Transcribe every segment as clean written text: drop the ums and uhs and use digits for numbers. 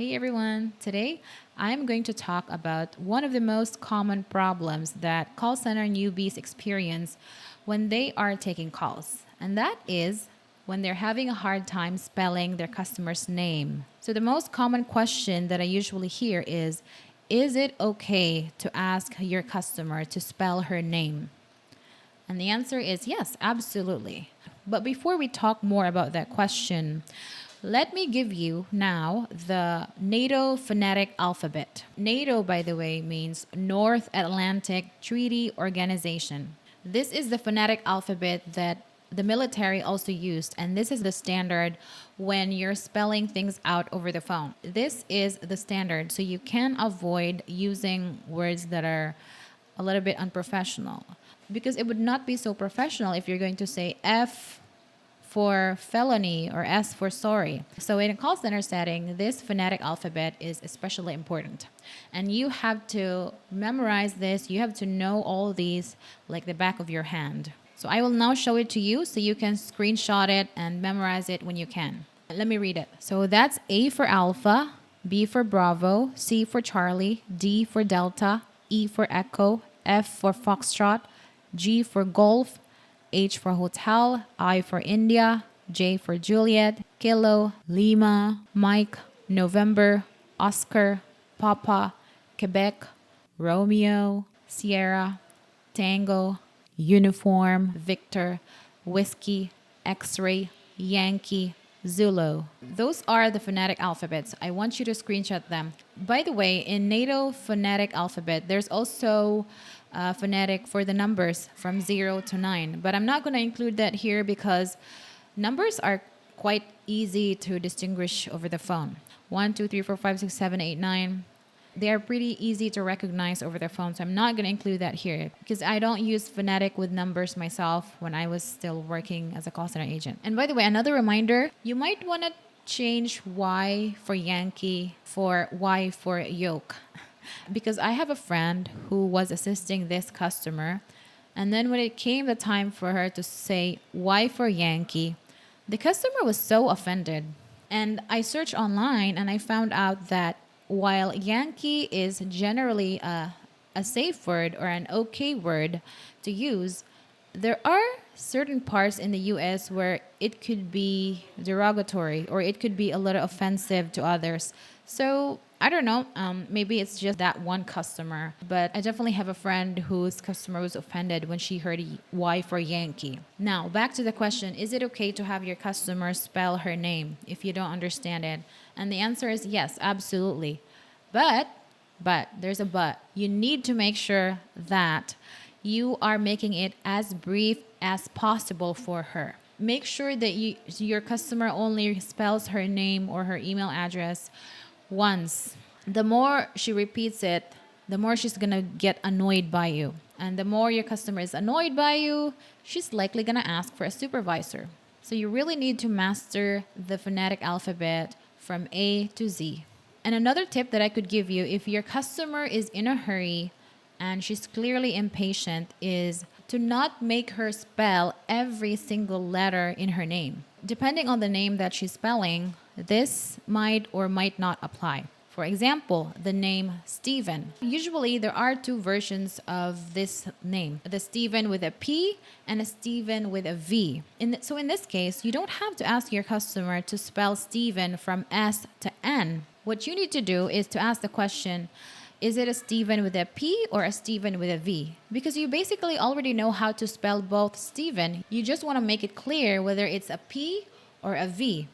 Hey everyone, today I'm going to talk about one of the most common problems that call center newbies experience when they are taking calls, and that is when they're having a hard time spelling their customer's name. So, the most common question that I usually hear is it okay to ask your customer to spell her name? And the answer is yes, absolutely. But before we talk more about that question, let me give you now the NATO phonetic alphabet. NATO, by the way, means North Atlantic Treaty Organization. This is the phonetic alphabet that the military also used, and this is the standard when you're spelling things out over the phone. This is the standard, so you can avoid using words that are a little bit unprofessional because it would not be so professional if you're going to say F for felony or S for sorry. So in a call center setting, this phonetic alphabet is especially important. And you have to memorize this. You have to know all these like the back of your hand. So I will now show it to you so you can screenshot it and memorize it when you can. Let me read it. So that's A for Alpha, B for Bravo, C for Charlie, D for Delta, E for Echo, F for Foxtrot, G for Golf, H for Hotel, I for India, J for Juliet, Kilo, Lima, Mike, November, Oscar, Papa, Quebec, Romeo, Sierra, Tango, Uniform, Victor, Whiskey, X-ray, Yankee, Zulu. Those are the phonetic alphabets. I want you to screenshot them. By the way, in NATO phonetic alphabet, there's also phonetic for the numbers from 0 to 9. But I'm not going to include that here because numbers are quite easy to distinguish over the phone. 1, 2, 3, 4, 5, 6, 7, 8, 9. They are pretty easy to recognize over the phone, so I'm not going to include that here because I don't use phonetic with numbers myself when I was still working as a call center agent. And by the way, another reminder, you might want to change Y for Yankee for Y for yoke. Because I have a friend who was assisting this customer, and then when it came the time for her to say Y for Yankee, the customer was so offended. And I searched online and I found out that while Yankee is generally a safe word or an okay word to use, there are certain parts in the US where it could be derogatory or it could be a little offensive to others. So I don't know, maybe it's just that one customer, but I definitely have a friend whose customer was offended when she heard Y for Yankee. Now, back to the question, is it okay to have your customer spell her name if you don't understand it? And the answer is yes, absolutely. But, there's a but. You need to make sure that you are making it as brief as possible for her. Make sure that your customer only spells her name or her email address once. The more she repeats it, the more she's gonna get annoyed by you. And the more your customer is annoyed by you, she's likely gonna ask for a supervisor. So you really need to master the phonetic alphabet from A to Z. And another tip that I could give you, if your customer is in a hurry and she's clearly impatient, is to not make her spell every single letter in her name. Depending on the name that she's spelling, this might or might not apply. For example, the name Steven. Usually there are two versions of this name, the Steven with a P and a Steven with a V. So in this case, you don't have to ask your customer to spell Steven from S to N. What you need to do is to ask the question, is it a Steven with a P or a Steven with a V? Because you basically already know how to spell both Steven. You just want to make it clear whether it's a P or a V.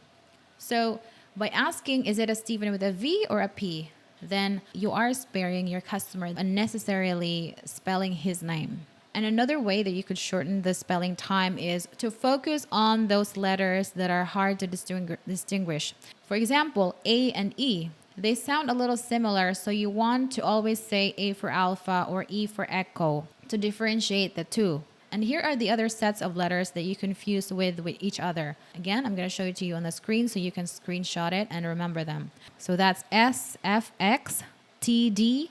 So by asking, is it a Steven with a V or a P? Then you are sparing your customer unnecessarily spelling his name. And another way that you could shorten the spelling time is to focus on those letters that are hard to distinguish. For example, A and E. They sound a little similar, so you want to always say A for Alpha or E for Echo to differentiate the two. And here are the other sets of letters that you confuse with each other. Again, I'm going to show it to you on the screen so you can screenshot it and remember them. So that's S, F, X, T, D,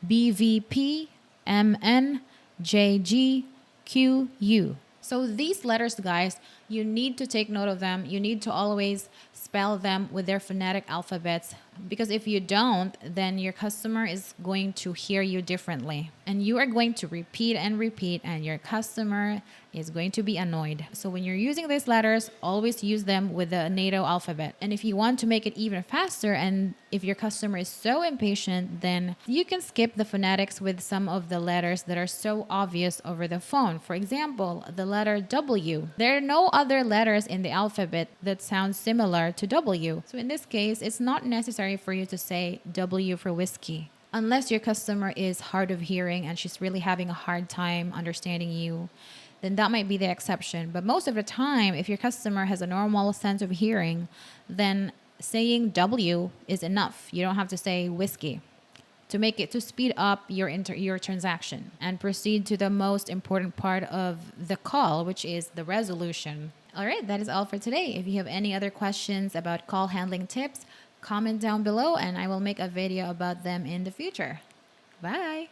B, V, P, M, N, J, G, Q, U. So these letters, guys, you need to take note of them. You need to always spell them with their phonetic alphabets Because if you don't, then your customer is going to hear you differently. And you are going to repeat and repeat, and your customer is going to be annoyed. So when you're using these letters, always use them with the NATO alphabet. And if you want to make it even faster, and if your customer is so impatient, then you can skip the phonetics with some of the letters that are so obvious over the phone. For example, the letter W. There are no other letters in the alphabet that sound similar to W. So in this case, it's not necessary for you to say W for whiskey. Unless your customer is hard of hearing and she's really having a hard time understanding you, then that might be the exception. But most of the time, if your customer has a normal sense of hearing, then saying W is enough. You don't have to say whiskey to make it to speed up your transaction and proceed to the most important part of the call, which is the resolution. All right, that is all for today. If you have any other questions about call handling tips, comment down below and I will make a video about them in the future. Bye.